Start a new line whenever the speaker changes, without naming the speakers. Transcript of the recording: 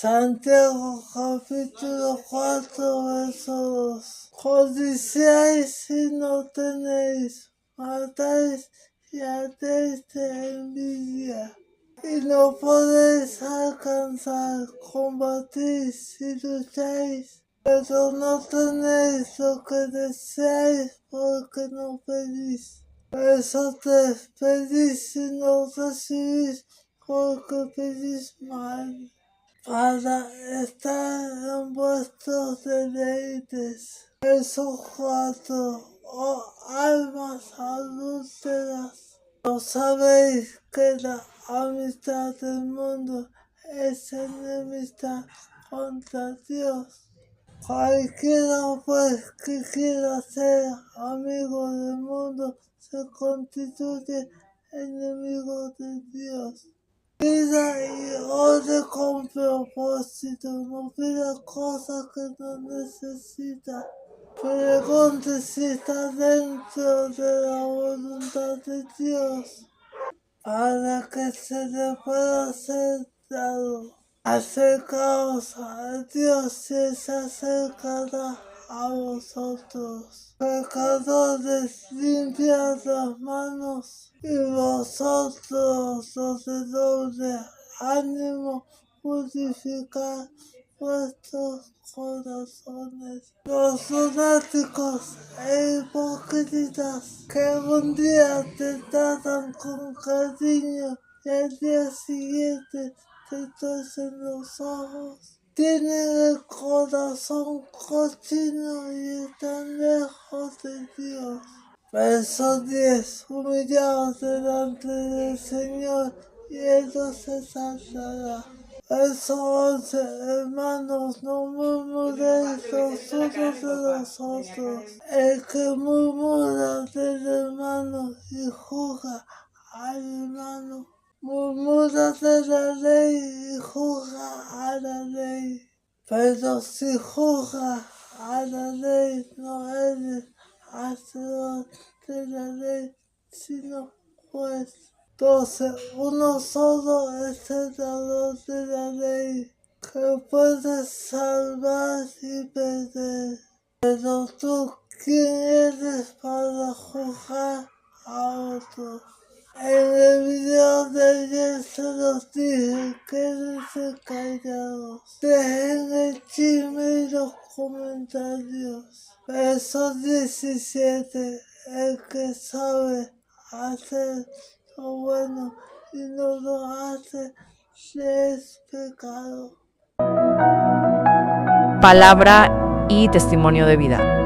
Santiago capítulo 4, verso 2. Codiciáis y no tenéis, matáis y hacéis de envidia, y no podéis alcanzar, combatís y lucháis, pero no tenéis lo que deseáis porque no pedís. Verso 3. Pedís y no recibís porque pedís mal, para estar en vuestros deleites. Verso 4. Oh almas adúlteras, ¿no sabéis que la amistad del mundo es enemistad contra Dios? Cualquiera pues que quiera ser amigo del mundo se constituye enemigo de Dios. Pida y ore con propósito, no pida cosas que no necesita. Pregunte si está dentro de la voluntad de Dios, para que se le pueda ser dado. Acercaos a Dios y se acercará a vosotros. Pecadores, limpiad las manos, y vosotros los de doble ánimo, purificad vuestros corazones. Los lunáticos e hipócritas que un día te tratan con cariño y al día siguiente te torcen los ojos, tienen el corazón cochino y están lejos de Dios. Verso 10. Humillaos delante del Señor y Él os exaltará. Verso 11. Hermanos, no murmuréis los unos de los otros. El que murmura del hermano y juzga al hermano, murmura de la ley y juzga a la ley. Pero si juzga a la ley, no eres hacedor de la ley, sino juez. 12. Uno solo es el dador de la ley, que puede salvar y perder. Pero tú, ¿quién eres para juzgar a otros? En el video de ayer se los dije, quédense callados, dejen el chisme y los comentarios. Verso 17. El que sabe hacer lo bueno y no lo hace, le es pecado.
Palabra y testimonio de vida.